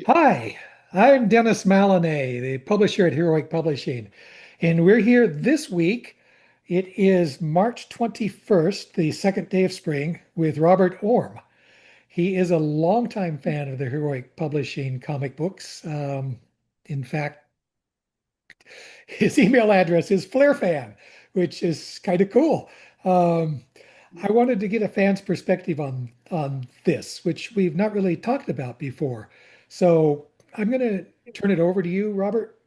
Hi, I'm Dennis Maloney, the publisher at Heroic Publishing, and we're here this week. It is March 21st, the second day of spring, with Robert Orme. He is a longtime fan of the Heroic Publishing comic books. In fact, his email address is FlareFan, which is kind of cool. Um, I wanted to get a fan's perspective on this, which we've not really talked about before. So I'm going to turn it over to you, Robert,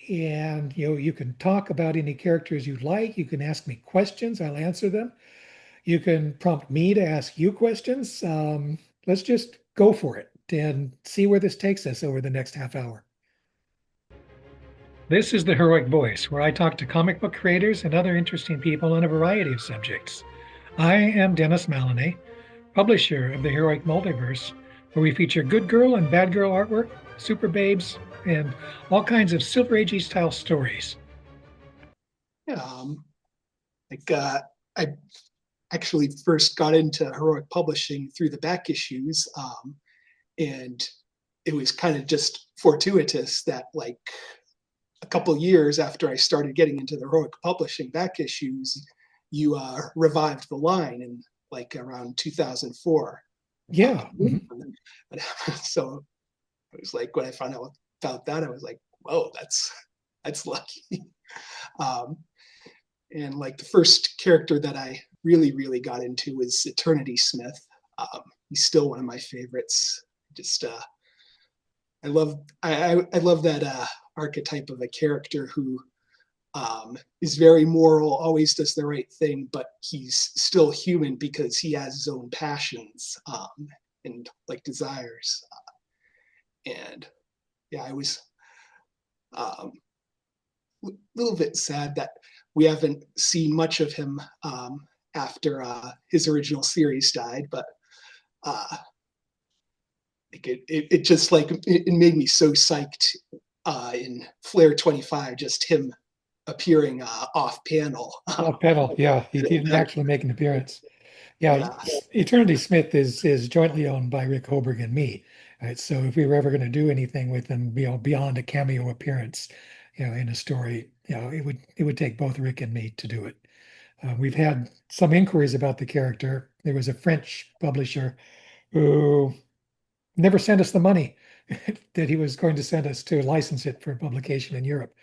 and you can talk about any characters you'd like. You can ask me questions, I'll answer them. You can prompt me to ask you questions. Let's just go for it and see where this takes us over the next half hour. This is the Heroic Voice, where I talk to comic book creators and other interesting people on a variety of subjects. I am Dennis Maloney, publisher of the Heroic Multiverse, where we feature good girl and bad girl artwork, super babes, and all kinds of Silver Age style stories. Yeah, like I actually first got into heroic publishing through the back issues, and it was kind of just fortuitous that like a couple years after I started getting into the heroic publishing back issues, you revived the line in like around 2004. Yeah. Mhm. So it was like when I found out about that, I was like, whoa, that's lucky. Um, and like the first character that I really got into was Eternity Smith. He's still one of my favorites. Just I love that archetype of a character who is very moral, always does the right thing, but he's still human because he has his own passions and like desires. And yeah, I was um, a little bit sad that we haven't seen much of him after his original series died, but uh, it just like it made me so psyched in Flare 25, just him appearing off panel. Off panel. Yeah, he didn't actually make an appearance. Yeah, Yeah, Eternity Smith is jointly owned by Rick Hoberg and me. Right? So if we were ever going to do anything with him, beyond a cameo appearance, in a story, it would take both Rick and me to do it. We've had some inquiries about the character. There was a French publisher who never sent us the money that he was going to send us to license it for publication in Europe.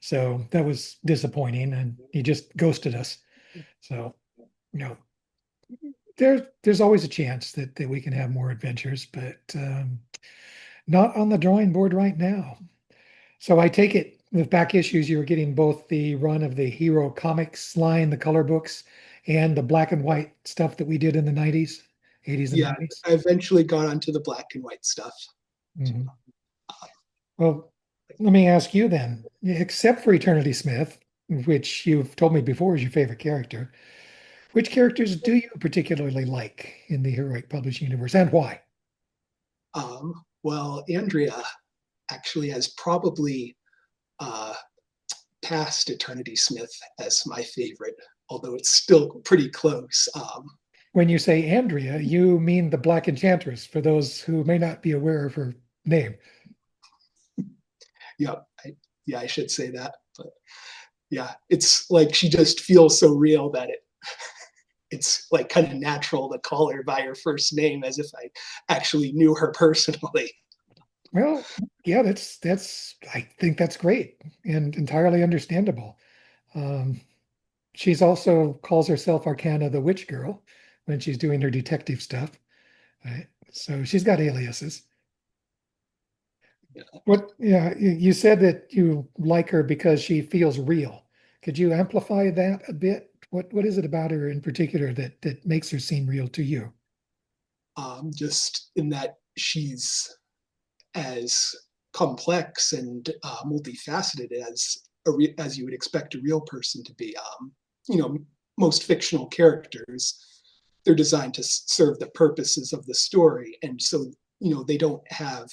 So that was disappointing, and he just ghosted us. So, you know, there's always a chance that we can have more adventures, but not on the drawing board right now. So I take it with back issues, you were getting both the run of the Hero Comics line, the color books, and the black and white stuff that we did in the 90s, 80s and yeah. 90s. I eventually got onto the black and white stuff. Mhm. Well, let me ask you then, except for Eternity Smith, which you've told me before is your favorite character, which characters do you particularly like in the Heroic Publishing universe and why? Well, Andrea actually has probably uh, passed Eternity Smith as my favorite, although it's still pretty close. When you say Andrea, you mean the Black Enchantress, for those who may not be aware of her name. Yeah, yeah, I should say that, but yeah, it's like she just feels so real that it's like kind of natural to call her by her first name as if I actually knew her personally. Well, yeah, that's I think that's great and entirely understandable. Um, she's also calls herself Arcana the Witch Girl when she's doing her detective stuff, right? So she's got aliases. What, yeah, you said that you like her because she feels real. Could you amplify that a bit? What is it about her in particular that makes her seem real to you? Just in that she's as complex and multifaceted as you would expect a real person to be. You know, most fictional characters, they're designed to serve the purposes of the story, and so they don't have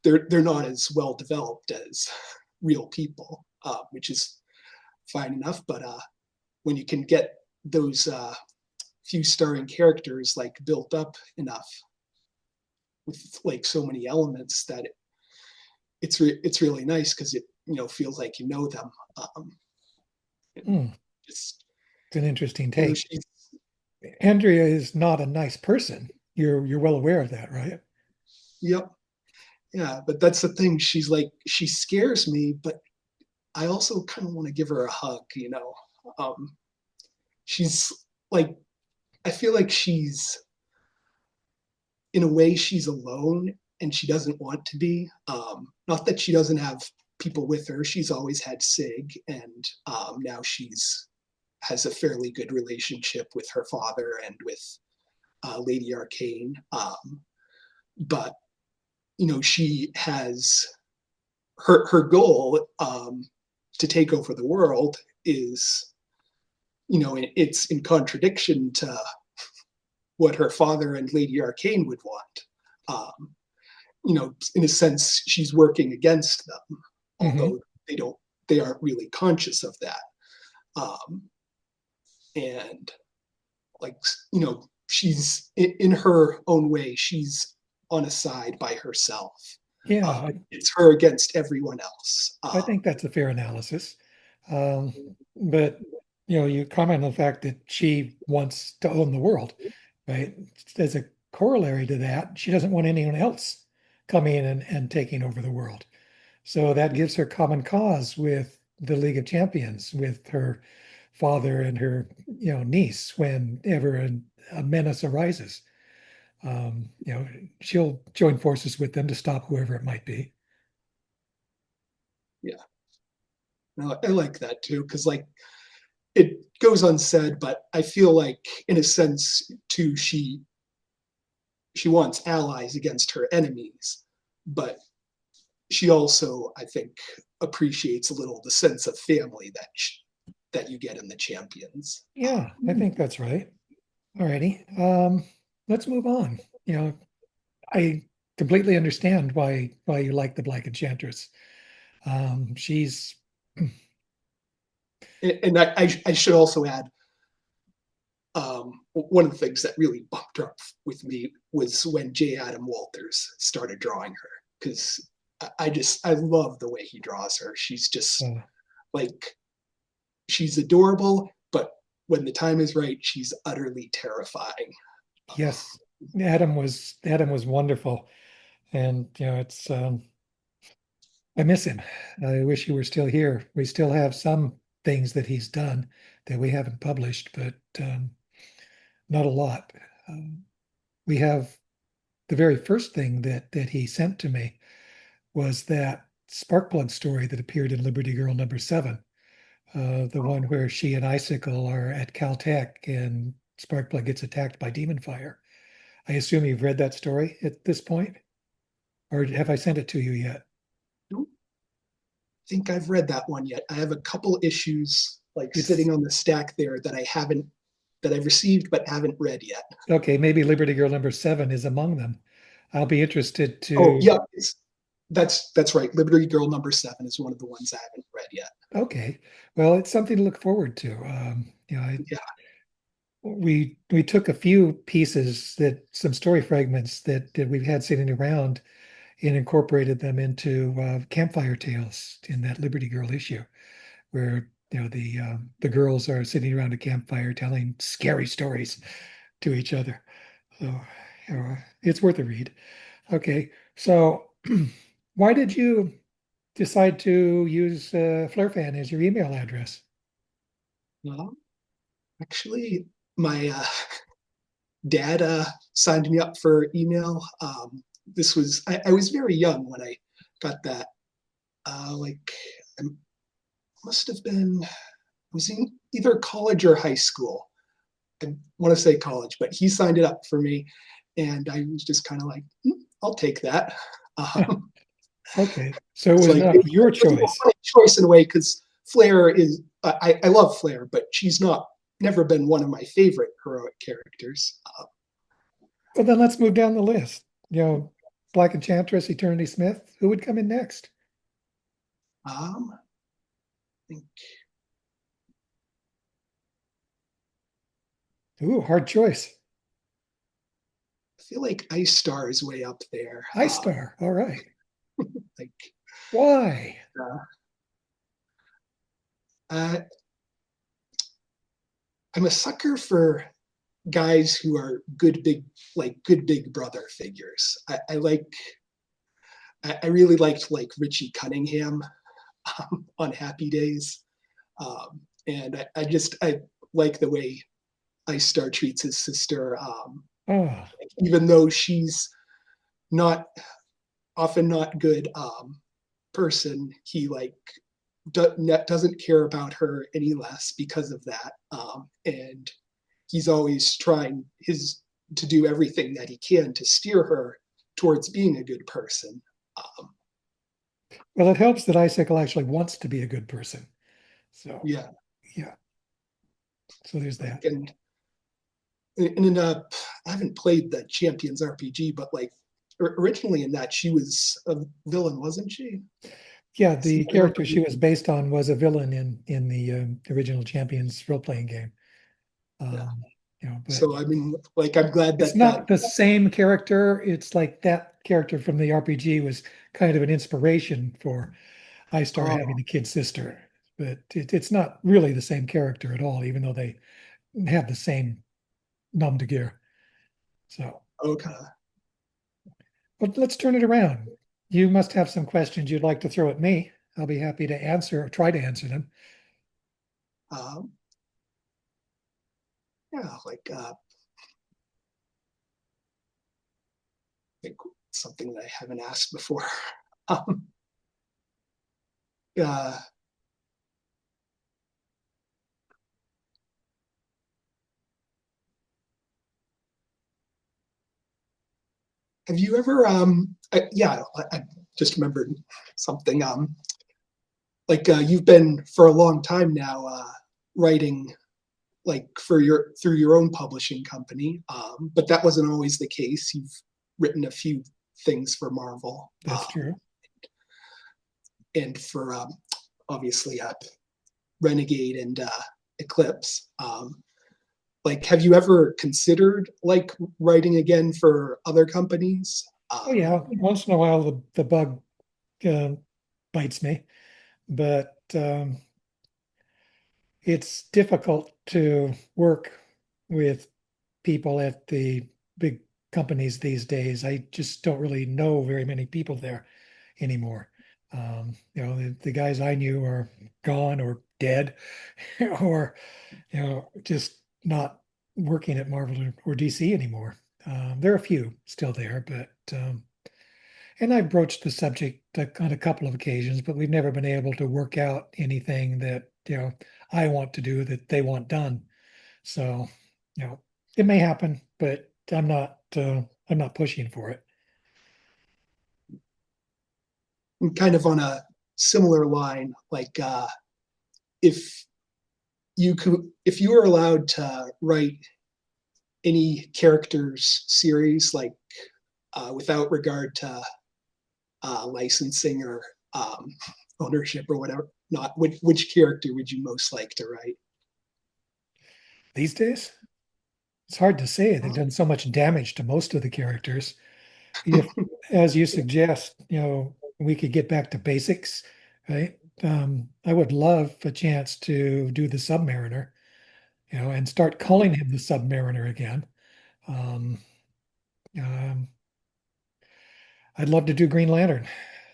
they're not as well developed as real people, which is fine enough. But when you can get those few starring characters like built up enough with like so many elements that it's really nice because it feels like you know them. Hmm, Just it's an interesting take. she's Andrea is not a nice person. You're well aware of that, right? yep, yeah. But that's the thing. She's like she scares me, but I also kind of want to give her a hug. She's like I feel like she's in a way she's alone and she doesn't want to be. Not that she doesn't have people with her. She's always had Sig, and now she's has a fairly good relationship with her father and with Lady Arcane. But she has her goal to take over the world is it's in contradiction to what her father and Lady Arcane would want. Um, in a sense, she's working against them, Hmm. although they aren't really conscious of that. Um, and like, she's in her own way, she's on a side by herself. Yeah, It's her against everyone else. I think that's a fair analysis. Um, but you comment on the fact that she wants to own the world, right? As a corollary to that, she doesn't want anyone else coming in and taking over the world. So that gives her common cause with the League of Champions, with her father and her, niece whenever a menace arises. She'll join forces with them to stop whoever it might be. Yeah, no, I like that too because like it goes unsaid, but I feel like in a sense too she wants allies against her enemies, but she also, I think, appreciates a little the sense of family that you get in the champions. Yeah, I think that's right. Alrighty. Let's move on. I completely understand why you like the Black Enchantress. She's And I should also add, one of the things that really bumped up with me was when J. Adam Walters started drawing her because I love the way he draws her. She's just uh, like she's adorable, but when the time is right, she's utterly terrifying. yes, Adam was wonderful, and it's I miss him. I wish he were still here. We still have some things that he's done that we haven't published, but not a lot. Um, we have the very first thing that he sent to me was that Sparkplug story that appeared in Liberty Girl #7, the one where she and Icicle are at Caltech and Sparkplug gets attacked by demon fire. I assume you've read that story at this point, or have I sent it to you yet? I don't think I've read that one yet. I have a couple issues like It's sitting on the stack there that I've received but haven't read yet. okay. Maybe Liberty Girl #7 is among them. I'll be interested Oh, to. yeah, that's right. Liberty Girl #7 is one of the ones I haven't read yet. Okay, well, it's something to look forward to. Yeah, We took a few pieces that some story fragments that we've had sitting around and incorporated them into campfire tales in that Liberty Girl issue, where the girls are sitting around a campfire telling scary stories to each other. So it's worth a read. Okay, so why did you decide to use Flurfan as your email address? well, actually, my dad signed me up for email. This was I was very young when I got that. Like I must have been I was in either college or high school. I want to say college, but he signed it up for me, and I was just kind of like, I'll take that. Um, Okay, so it it's was like not it your was a choice. funny choice in a way because Flair is I love Flair, but she's not never been one of my favorite heroic characters. Well, then let's move down the list. Black Enchantress, Eternity Smith. Who would come in next? I think Ooh, hard choice. feel like Icestar is way up there. Icestar, all right. Like Why? uh, uh, I'm a sucker for guys who are good big brother figures. I really liked like Richie Cunningham on Happy Days, and I like the way Ice Star treats his sister, Oh, even though she's not often not good person. He like doesn't care about her any less because of that, and he's always trying his to do everything that he can to steer her towards being a good person. Um, well, it helps that Icicle actually wants to be a good person. So, yeah, yeah. So there's like that. I haven't played the Champions RPG, but like originally in that she was a villain, wasn't she? Yeah, Seem the to remember character she was based on was a villain in the original Champions role-playing game. yeah. Um, but So I mean, like I'm glad it's that that not the same character. It's like that character from the RPG was kind of an inspiration for Icestar having oh a kid sister, but it's not really the same character at all, even though they have the same nom de guerre. So, okay. but let's turn it around. You must have some questions you'd like to throw at me. I'll be happy to answer or try to answer them. Um, yeah, like I think something that I haven't asked before. Um, uh, have you ever yeah, I just remembered something. Like you've been for a long time now writing like for your through your own publishing company, but that wasn't always the case. You've written a few things for Marvel, That's true. and for obviously Renegade and Eclipse. Like, have you ever considered like writing again for other companies? Oh yeah, once in a while the bug uh, bites me, but it's difficult to work with people at the big companies these days. I just don't really know very many people there anymore. The guys I knew are gone or dead, or just not working at Marvel or DC anymore. There are a few still there, but and I've broached the subject on a couple of occasions, but we've never been able to work out anything that I want to do that they want done. So, it may happen, but I'm not pushing for it. Kind of on a similar line, like if if you were allowed to write any characters series, like without regard to licensing or ownership or whatever, not which character would you most like to write? These days, it's hard to say. They've done so much damage to most of the characters. If, as you suggest, we could get back to basics, right? I would love a chance to do the Submariner, and start calling him the Submariner again. Um, um, I'd love to do Green Lantern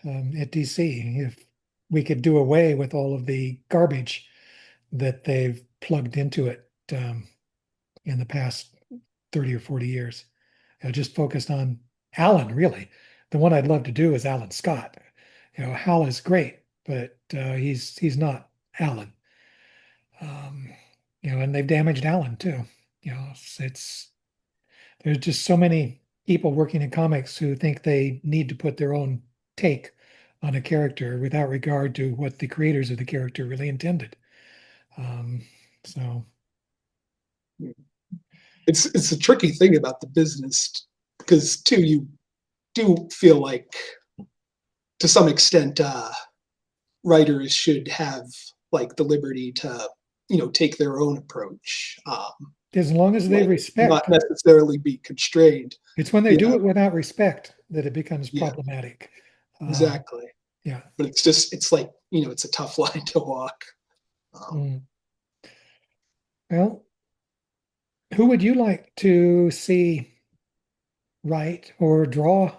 at DC if we could do away with all of the garbage that they've plugged into it in the past 30 or 40 years. Just focused on Alan, really. The one I'd love to do is Alan Scott. Hal is great, but he's not Alan. Um, and they've damaged Alan too. It's there's just so many people working in comics who think they need to put their own take on a character without regard to what the creators of the character really intended. Um, so It's a tricky thing about the business because too you do feel like to some extent writers should have like the liberty to take their own approach, as long as they like not respect necessarily be constrained. It's when they do Yeah, it without respect that it becomes yeah, problematic. Um, exactly. yeah. But it's like, it's a tough line to walk. Um, Mm. Well, who would you like to see write or draw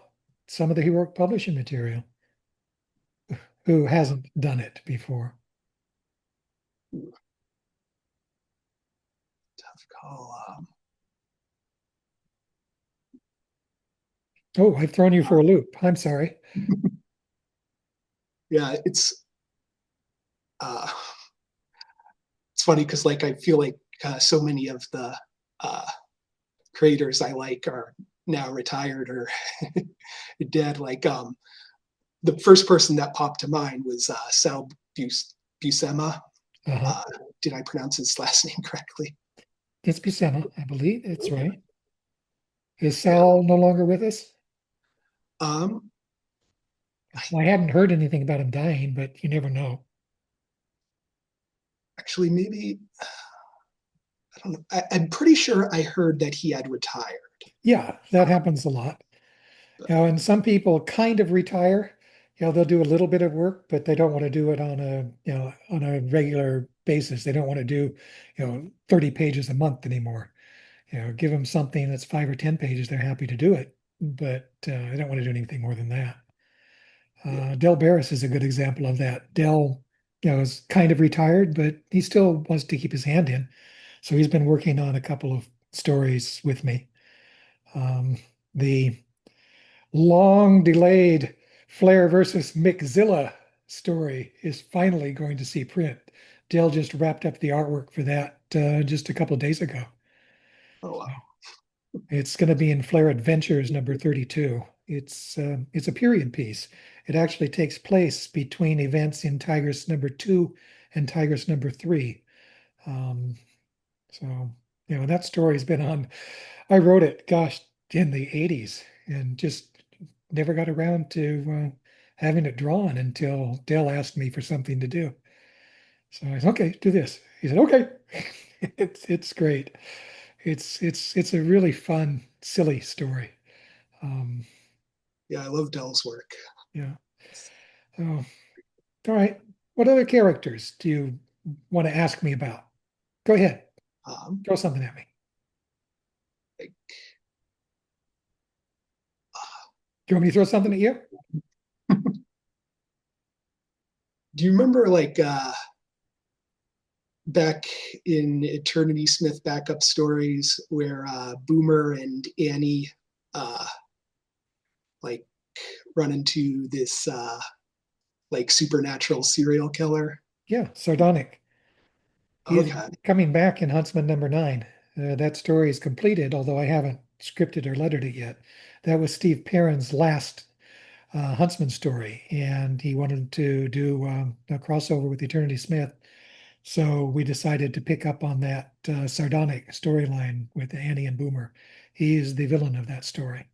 some of the heroic publishing material who hasn't done it before? Tough call. Oh, I've thrown you for a loop. I'm sorry. Yeah, uh, it's funny because like I feel like so many of the uh, creators I like are now retired or dead. Like the first person that popped to mind was Sal Buscema. Uh-huh. Uh, did I pronounce his last name correctly? It's Buscema, I believe. It's right. Is Yeah. Sal no longer with us? Um, Well, I hadn't heard anything about him dying, but you never know. actually, maybe I don't know. I'm pretty sure I heard that he had retired. Yeah, that happens a lot. But And some people kind of retire. They'll do a little bit of work, but they don't want to do it on a regular basis. They don't want to do, 30 pages a month anymore. Give them something that's 5 or 10 pages, they're happy to do it, but I don't want to do anything more than that. yeah, Del Barris is a good example of that. Del, is kind of retired, but he still wants to keep his hand in. So he's been working on a couple of stories with me. The long delayed Flair versus Mickzilla story is finally going to see print. Dale just wrapped up the artwork for that just a couple of days ago. oh wow, It's going to be in Flair Adventures number 32. It's a period piece. It actually takes place between events in Tigress number 2 and Tigress number 3. Um, so that story's been on. I wrote it, gosh, in the 80s and just never got around to having it drawn until Dale asked me for something to do. So I said, okay, do this. He said, okay. It's great. It's a really fun, silly story. Um, yeah, I love Dell's work. yeah. Oh, all right. What other characters do you want to ask me about? Go ahead. Um, Throw something at me. like, Do you want me to throw something at you? do you remember like back in Eternity Smith backup stories where Boomer and Annie uh, like run into this like supernatural serial killer? Yeah, sardonic. He's Okay, coming back in Huntsman number 9. That story is completed, although I haven't scripted or lettered it yet. That was Steve Perrin's last Huntsman story, and he wanted to do a crossover with Eternity Smith. So we decided to pick up on that sardonic storyline with Annie and Boomer. He's the villain of that story.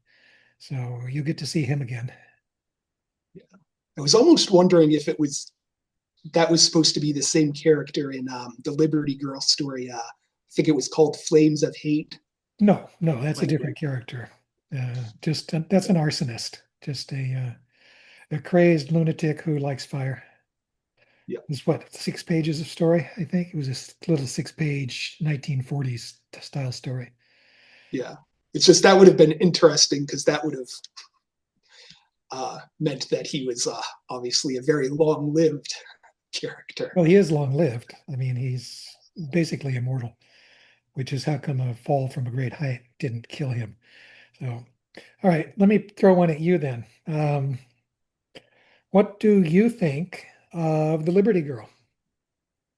So you get to see him again. I was almost wondering if it was that was supposed to be the same character in the Liberty Girl story. I think it was called Flames of Hate. No, no, that's a Like, different character. Just that's an arsonist, just a crazed lunatic who likes fire. yeah, It's what, 6 pages of story? I think it was a little 6 page 1940s style story. yeah. It's just that would have been interesting because that would have meant that he was obviously a very long-lived character. Well, he is long lived. I mean, he's basically immortal, which is how come a fall from a great height didn't kill him. So, all right, let me throw one at you then. What do you think of the Liberty Girl,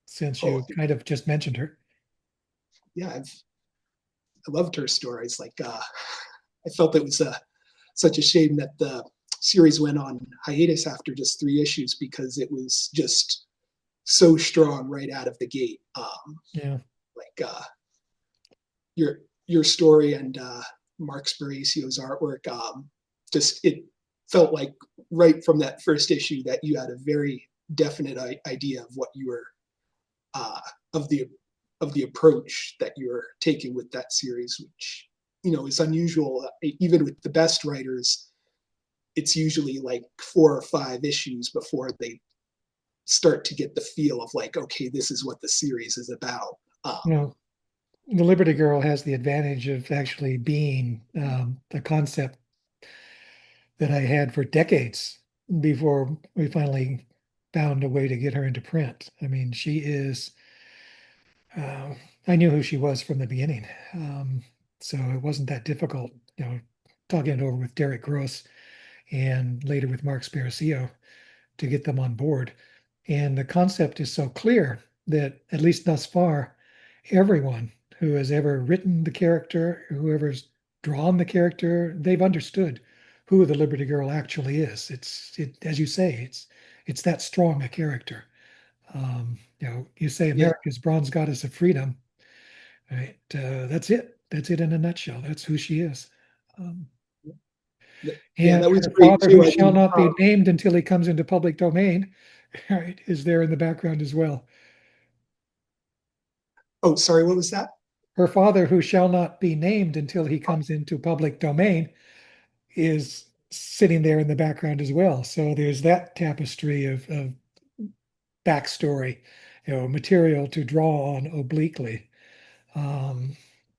since Oh, you kind of just mentioned her? yeah, I loved her stories. Like, I felt it was such a shame that the series went on hiatus after just 3 issues because it was just so strong right out of the gate. Yeah. Like your story and Mark Sparacio's artwork, just it felt like right from that first issue that you had a very definite idea of what you were uh, of the approach that you were taking with that series, which is unusual. Even with the best writers, it's usually like 4 or 5 issues before they start to get the feel of like, okay, this is what the series is about. You know, the Liberty Girl has the advantage of actually being a concept that I had for decades before we finally found a way to get her into print. I mean, she is, uh, I knew who she was from the beginning. So it wasn't that difficult, talking it over with Derek Gross and later with Mark Sparacio to get them on board. And the concept is so clear that, at least thus far, everyone who has ever written the character, whoever's drawn the character, they've understood who the Liberty Girl actually is. As you say, it's that strong a character. You say Yeah, America's bronze goddess of freedom, right? That's it. That's it in a nutshell. That's who she is. Um, yeah, and that was her great father, too. who I shall mean, not be named until he comes into public domain, right, is there in the background as well. oh, sorry, what was that? Her father, who shall not be named until he comes into public domain, is sitting there in the background as well. So there's that tapestry of backstory, material to draw on obliquely. Um,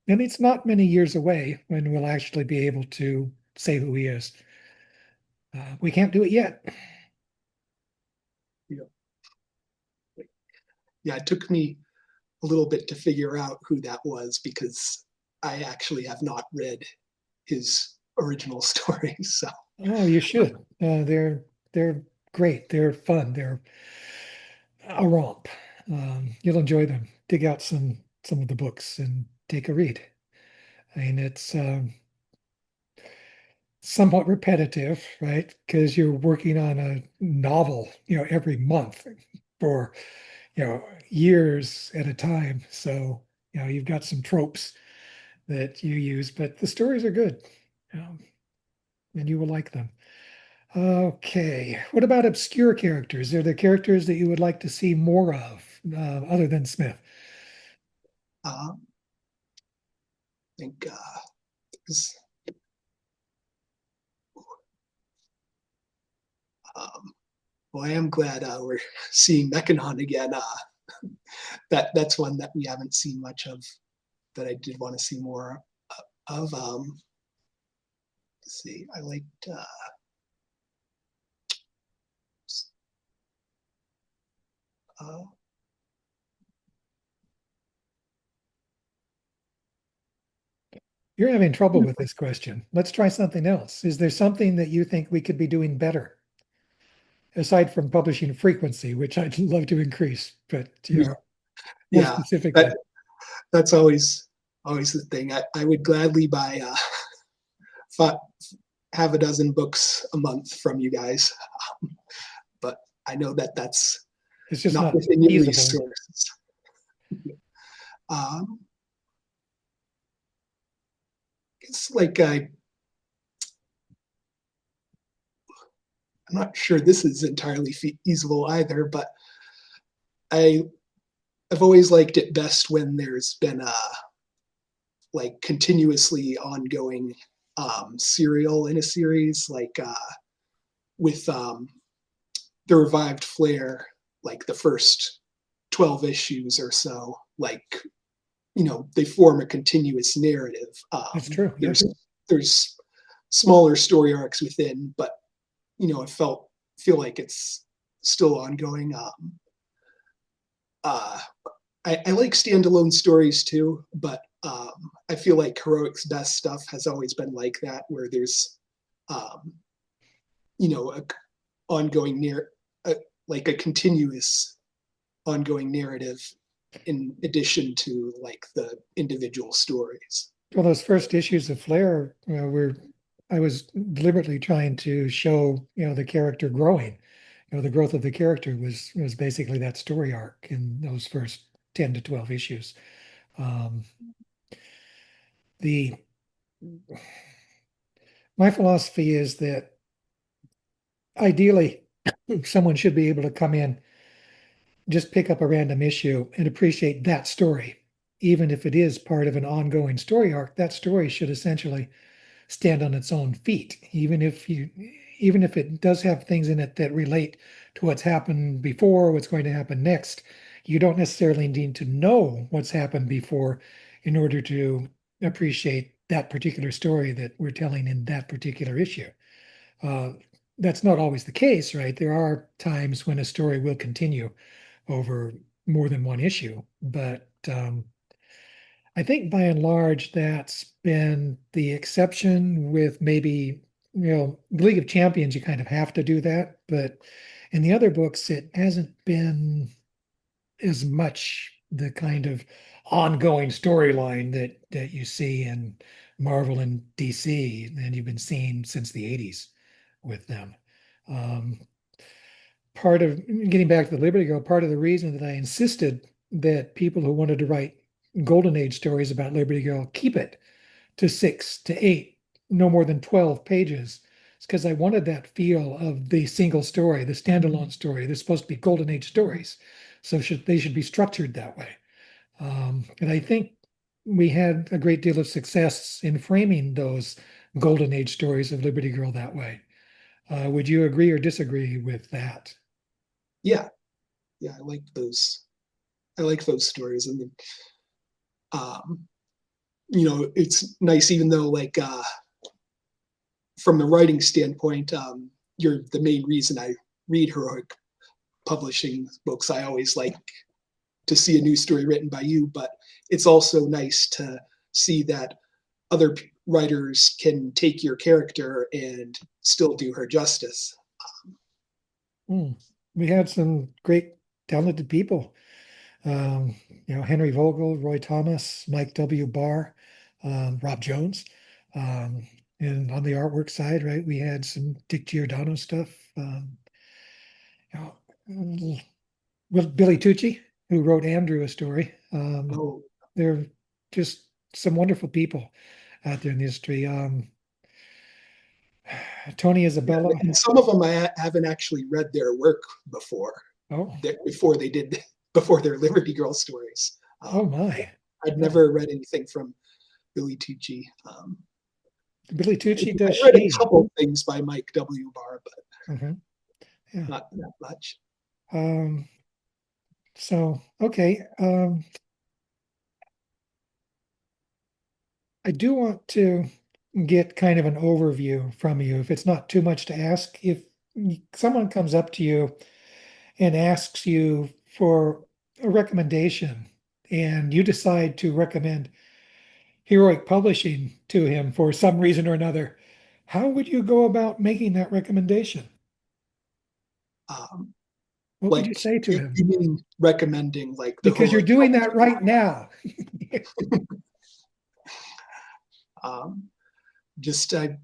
and it's not many years away when we'll actually be able to say who he is. We can't do it yet. Yeah, yeah, it took me a little bit to figure out who that was because I actually have not read his original stories. So Oh, you should. They're great. They're fun. They're a romp. You'll enjoy them. Dig out some of the books and take a read. I mean, it's somewhat repetitive, right? Because you're working on a novel, every month for, years at a time. So, you've got some tropes that you use, but the stories are good, um, and you will like them. Okay. What about obscure characters? Are there characters that you would like to see more of, other than Smith? I think um, well, I am glad we're seeing Mechanon again. That's one that we haven't seen much of that I did want to see more of. Let's see, I liked. Uh, You're having trouble with this question. Let's try something else. Is there something that you think we could be doing better, aside from publishing frequency, which I'd love to increase, but yeah, more yeah, specifically? that that's always the thing. I would gladly buy five, have a dozen books a month from you guys, but I know that that's It's just not not within your feasible. resources. Um, it's like I'm not sure this is entirely feasible either, but I I've always liked it best when there's been a like continuously ongoing serial in a series, like with the revived Flare, like the first 12 issues or so, like they form a continuous narrative. It's true. There's Yes. there's smaller story arcs within, but I feel like it's still ongoing. Uh, I like standalone stories too, but I feel like Heroic's best stuff has always been like that, where there's um, a ongoing like a continuous ongoing narrative in addition to like the individual stories. Well, those first issues of Flair were, I was deliberately trying to show, the character growing. The growth of the character was basically that story arc in those first 10 to 12 issues. Um, the My philosophy is that ideally someone should be able to come in, just pick up a random issue and appreciate that story. even if it is part of an ongoing story arc, that story should essentially stand on its own feet, even if it does have things in it that relate to what's happened before, what's going to happen next. You don't necessarily need to know what's happened before in order to appreciate that particular story that we're telling in that particular issue. Uh, that's not always the case, right? There are times when a story will continue over more than one issue, but I think by and large that's been the exception with maybe, the League of Champions, you kind of have to do that, but in the other books, it hasn't been as much the kind of ongoing storyline that you see in Marvel and DC and you've been seeing since the 80s with them. Um, Part of getting back to the Liberty Girl, part of the reason that I insisted that people who wanted to write Golden Age stories about Liberty Girl keep it to 6 to 8, no more than 12 pages. It's because I wanted that feel of the single story, the standalone story. They're supposed to be Golden Age stories, so they should be structured that way. And I think we had a great deal of success in framing those Golden Age stories of Liberty Girl that way. Would you agree or disagree with that? Yeah, yeah, I like those. I like those stories, and um, it's nice, even though like from the writing standpoint, you're the main reason I read heroic publishing books. I always like to see a new story written by you, but it's also nice to see that other writers can take your character and still do her justice. Mm. We had some great talented people. Henry Vogel, Roy Thomas, Mike W. Barr, Rob Jones. Um, and on the artwork side, right, we had some Dick Giordano stuff. You know, Billy Tucci, who wrote Andrew a story. Oh, They're just some wonderful people out there in the industry. Tony yeah, Isabella. and some of them I haven't actually read their work before. Oh, Before they did before their Liberty Girl stories. oh my. I'd Yeah. never read anything from Billy Tucci. Billy Tucci I does read a She. couple of things by Mike W. Barr, but Mhm. Yeah. not that much. Um, so, okay. I do want to get kind of an overview from you, if it's not too much to ask. If someone comes up to you and asks you for a recommendation, and you decide to recommend Heroic Publishing to him for some reason or another, how would you go about making that recommendation? Um, What would you like say to him? you mean recommending like the Because you're heroic doing that publishing? right now. Um, just I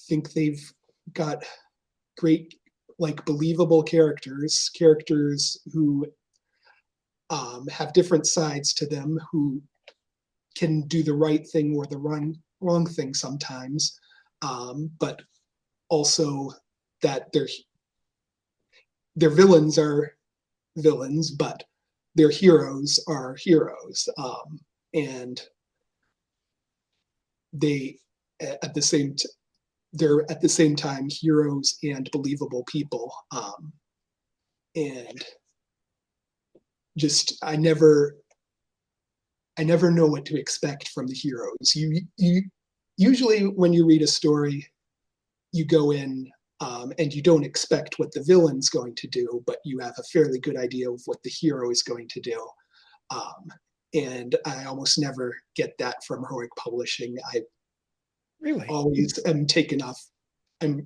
think they've got great, like believable characters who have different sides to them, who can do the right thing or the wrong thing sometimes, but also that their villains are villains, but their heroes are heroes, and they at the same they're at the same time heroes and believable people, and just I never know what to expect from the heroes. You usually when you read a story, you go in and you don't expect what the villain's going to do, but you have a fairly good idea of what the hero is going to do. Um, and I almost never get that from heroic publishing. I Really? always am taken off. I'm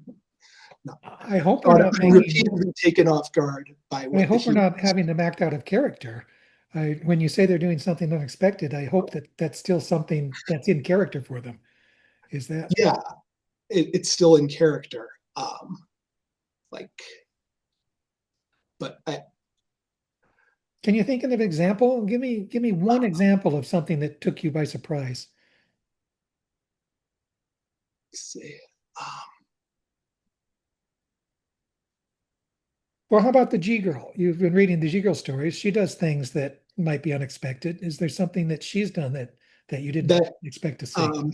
not, I hope we're I'm not making repeatedly taken off guard by I what the hope we're hero not is. having them act out of character. When you say they're doing something unexpected, I hope that that's still something that's in character for them. Is that? Yeah, it's still in character. Like, but I Can you think of an example? Give me one example of something that took you by surprise. say, um, Well, how about the G girl? You've been reading the G girl stories. She does things that might be unexpected? Is there something that she's done that you didn't That expect to see? um,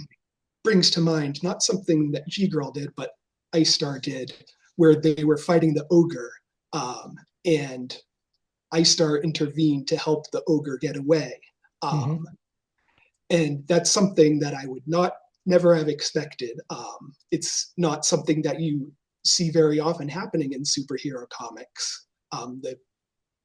brings to mind not something that G Girl did, but Icestar did, where they were fighting the ogre, and Icestar intervened to help the ogre get away. Hmm. And that's something that I would not never have expected. It's not something that you see very often happening in superhero comics. The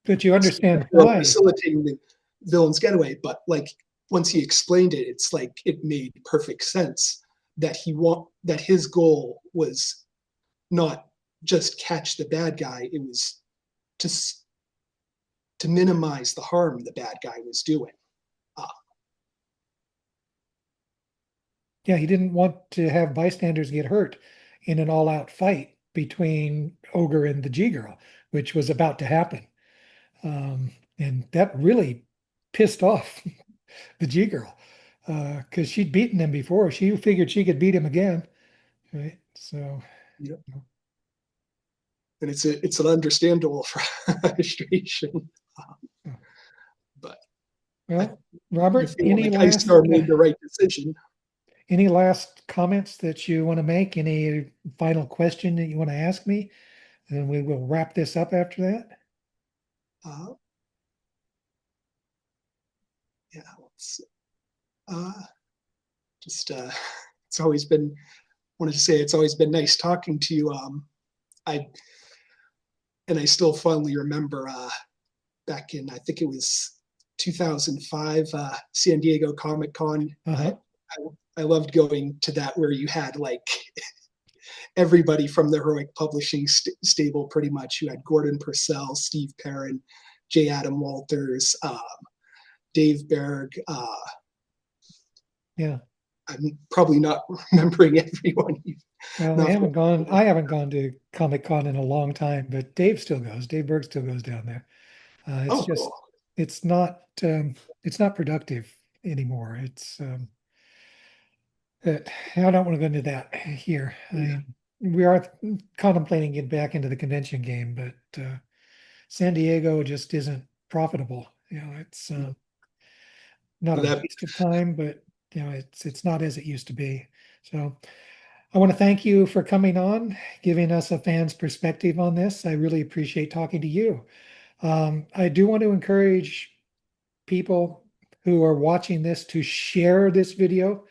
But you understand hero why. facilitating the villain's getaway, but like once he explained it, it's like it made perfect sense that his goal was not just catch the bad guy; it was to to minimize the harm the bad guy was doing. Uh, Yeah, he didn't want to have bystanders get hurt in an all-out fight between Ogre and the G-Girl, which was about to happen. And that really pissed off the G-Girl because she'd beaten him before. She figured she could beat him again, right? So, yeah. And it's an understandable frustration. But I well, you Robert, feel like Ice Star made the right decision. any last comments that you want to make? Any final question that you want to ask me? And we will wrap this up after that. Uh, yeah, uh, just it's always been wanted to say it's always been nice talking to you. I I still fondly remember back in I think it was 2005 San Diego Comic Con. Uh-huh. I loved going to that where you had like everybody from the Heroic Publishing stable pretty much. You had Gordon Purcell, Steve Perrin, J. Adam Walters, Dave Berg. Yeah. I'm probably not remembering everyone. Well, Not I haven't gone to Comic Con in a long time, but Dave still goes. Dave Berg still goes down there. It's oh, cool. just, it's it's not productive anymore. I don't want to go into that here. Yeah, We are contemplating getting back into the convention game, but San Diego just isn't profitable. It's yeah. not a That waste of time, but it's not as it used to be. So I want to thank you for coming on, giving us a fan's perspective on this. I really appreciate talking to you. I do want to encourage people who are watching this to share this video.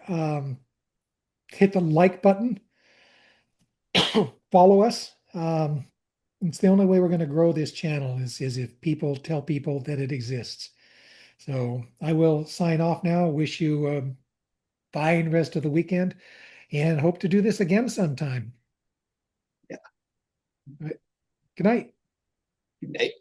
Um, Hit the like button, follow us. It's the only way we're going to grow this channel is if people tell people that it exists. So I will sign off now. Wish you a fine rest of the weekend and hope to do this again sometime. yeah. All right. Good night. Good night.